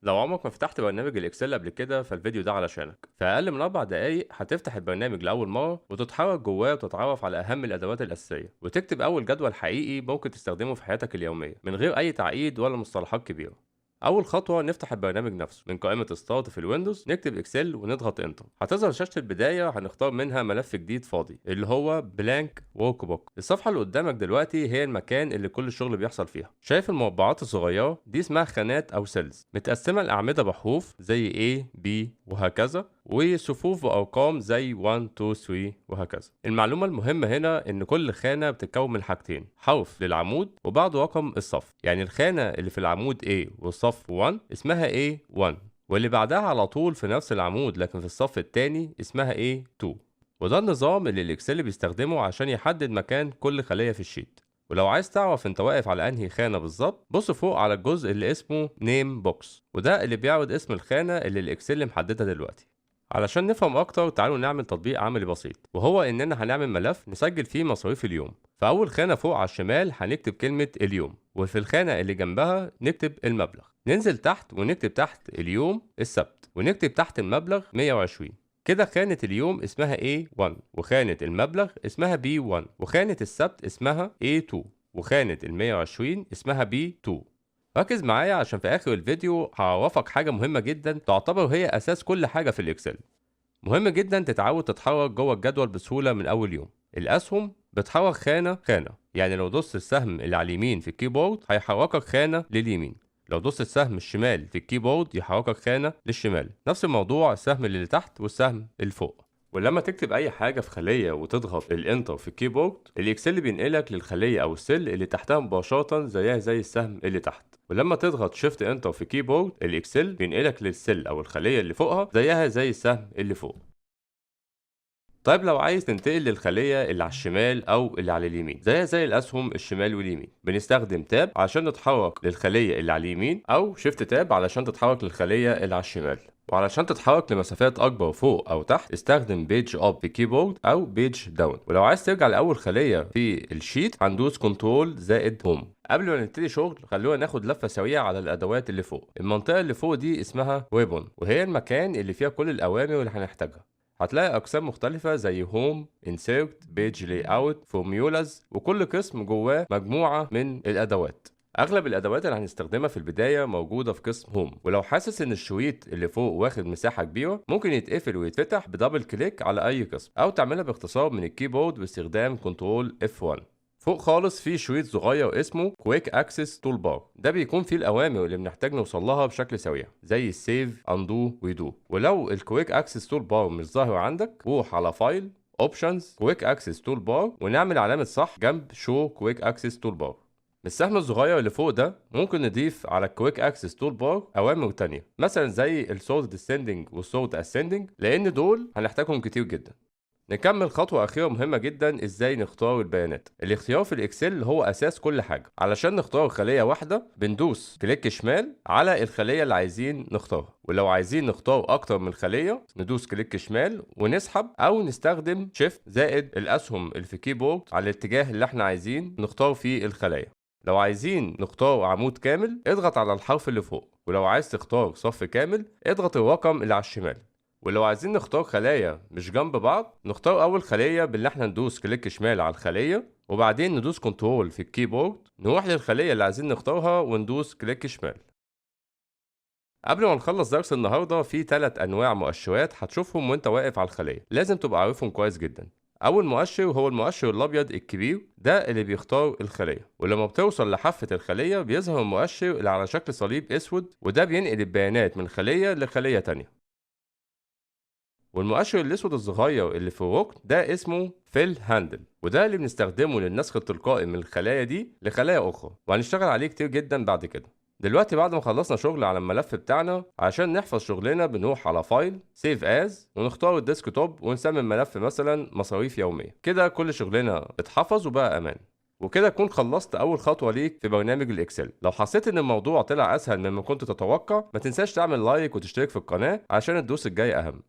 لو عمرك ما فتحت برنامج الإكسل قبل كده فالفيديو ده علشانك. في أقل من 4 دقايق هتفتح البرنامج لأول مرة وتتحرك جواه وتتعرف على أهم الأدوات الأساسية وتكتب أول جدول حقيقي ممكن تستخدمه في حياتك اليومية من غير أي تعقيد ولا مصطلحات كبيرة. أول خطوة نفتح البرنامج نفسه من قائمة ستارت في الويندوز، نكتب إكسل ونضغط انتر. هتظهر شاشة البداية، هنختار منها ملف جديد فاضي اللي هو بلانك ورك بوك. الصفحة اللي قدامك دلوقتي هي المكان اللي كل الشغل بيحصل فيها. شايف المربعات الصغيرة دي اسمها خانات أو سيلز، متقسمة الأعمدة بحروف زي A B وهكذا، وصفوف وأرقام زي 1 2 3 وهكذا. المعلومة المهمة هنا إن كل خانة بتتكون من حاجتين: حرف للعمود وبعده رقم الصف. يعني الخانة اللي في العمود A والصف 1 اسمها A1، واللي بعدها على طول في نفس العمود لكن في الصف التاني اسمها A2. وده النظام اللي الإكسل بيستخدمه عشان يحدد مكان كل خلية في الشيت. ولو عايز تعرف انت واقف على انهي خانة بالظبط، بص فوق على الجزء اللي اسمه نيم بوكس، وده اللي بيعرض اسم الخانة اللي الإكسل محددها دلوقتي. علشان نفهم اكتر تعالوا نعمل تطبيق عملي بسيط، وهو اننا هنعمل ملف نسجل فيه مصاريف اليوم. فاول خانة فوق على الشمال هنكتب كلمة اليوم، وفي الخانة اللي جنبها نكتب المبلغ. ننزل تحت ونكتب تحت اليوم السبت، ونكتب تحت المبلغ 120. كده خانة اليوم اسمها A1، وخانة المبلغ اسمها B1، وخانة السبت اسمها A2، وخانة ال 120 اسمها B2. ركز معايا عشان في آخر الفيديو هعرفك حاجة مهمة جدا تعتبر هي أساس كل حاجة في الإكسل. مهم جدا تتعود تتحرك جوه الجدول بسهولة من أول يوم. الأسهم بتحرك خانة خانة، يعني لو دوست السهم اللي على اليمين في الكيبورد هيحركك خانة لليمين، لو دوست السهم الشمال في الكيبورد يحركك خانة للشمال. نفس الموضوع السهم اللي تحت والسهم اللي فوق. ولما تكتب أي حاجة في خلية وتضغط الإنتر في الكيبورد، الإكسل بينقلك للخلية أو السيل اللي تحتها مباشرة زيها زي السهم اللي تحت. ولما تضغط شيفت انتر في كيبورد، الإكسل بينقلك للسيل أو الخلية اللي فوقها زيها زي السهم اللي فوق. طيب لو عايز تنتقل للخلية اللي على الشمال أو اللي على اليمين زيها زي الأسهم الشمال واليمين، بنستخدم تاب عشان نتحرك للخلية اللي على اليمين، أو شيفت تاب علشان تتحرك للخلية اللي على الشمال. وعلشان تتحرك لمسافات أكبر فوق أو تحت استخدم بيج أب في كيبورد أو بيج داون. ولو عايز ترجع لأول خلية في الشيت هندوس كنترول زائد هوم. قبل ما نبتدي شغل خلونا ناخد لفة سريعة على الأدوات اللي فوق. المنطقة اللي فوق دي اسمها ويبون، وهي المكان اللي فيها كل الأوامر اللي هنحتاجها. هتلاقي أقسام مختلفة زي هوم، انسيرت، بيج لاي اوت، فورميولاز، وكل قسم جواه مجموعة من الأدوات. أغلب الأدوات اللي هنستخدمها في البداية موجودة في قسم هوم. ولو حاسس إن الشريط اللي فوق واخد مساحة كبيرة ممكن يتقفل ويتفتح بدبل كليك على أي قسم، أو تعملها باختصار من الكيبورد باستخدام كنترول F1. فوق خالص في شريط صغير اسمه كويك اكسس تول بار، ده بيكون فيه الاوامر اللي بنحتاج نوصل لها بشكل سريع زي السيف، اندو، ويدو. ولو الكويك اكسس تول بار مش ظاهر عندك روح على فايل، اوبشنز، كويك اكسس تول بار، ونعمل علامه صح جنب شو كويك اكسس تول بار. بالسهم الصغير اللي فوق ده ممكن نضيف على الكويك اكسس تول بار اوامر تانية مثلا زي السورت ديسندنج والسورت اسندنج، لان دول هنحتاجهم كتير جدا. نكمل خطوة أخيرة مهمة جدا، إزاي نختار البيانات. الاختيار في الإكسل هو أساس كل حاجة. علشان نختار خلية واحدة بندوس كليك شمال على الخلية اللي عايزين نختارها، ولو عايزين نختار أكتر من خلية ندوس كليك شمال ونسحب، أو نستخدم شيفت زائد الأسهم اللي في الكيبورد على الاتجاه اللي احنا عايزين نختار فيه الخلايا. لو عايزين نختار عمود كامل اضغط على الحرف اللي فوق، ولو عايز تختار صف كامل اضغط الرقم اللي على الشمال. ولو عايزين نختار خلايا مش جنب بعض نختار اول خلية باللي احنا ندوس كليك شمال على الخلية، وبعدين ندوس كنترول في الكيبورد نروح للخلية اللي عايزين نختارها وندوس كليك شمال. قبل ما نخلص درس النهارده في 3 انواع مؤشرات هتشوفهم وانت واقف على الخلية، لازم تبقى عارفهم كويس جدا. اول مؤشر هو المؤشر الابيض الكبير، ده اللي بيختار الخلية، ولما بتوصل لحافة الخلية بيظهر المؤشر اللي على شكل صليب اسود، وده بينقل البيانات من خلية لخلية تانية. والمؤشر الاسود الصغير اللي في الركن ده اسمه فيل هاندل، وده اللي بنستخدمه للنسخ التلقائي من الخلايا دي لخلايا اخرى، وهنشتغل عليه كتير جدا بعد كده. دلوقتي بعد ما خلصنا شغل على الملف بتاعنا، عشان نحفظ شغلنا بنروح على فايل، سيف از، ونختار الديسكتوب ونسمي الملف مثلا مصاريف يومية. كده كل شغلنا اتحفظ وبقى امان. وكده تكون خلصت اول خطوة ليك في برنامج الاكسل. لو حسيت ان الموضوع طلع اسهل مما كنت تتوقع ما تنساش تعمل لايك وتشترك في القناة عشان الدروس الجاية اهم.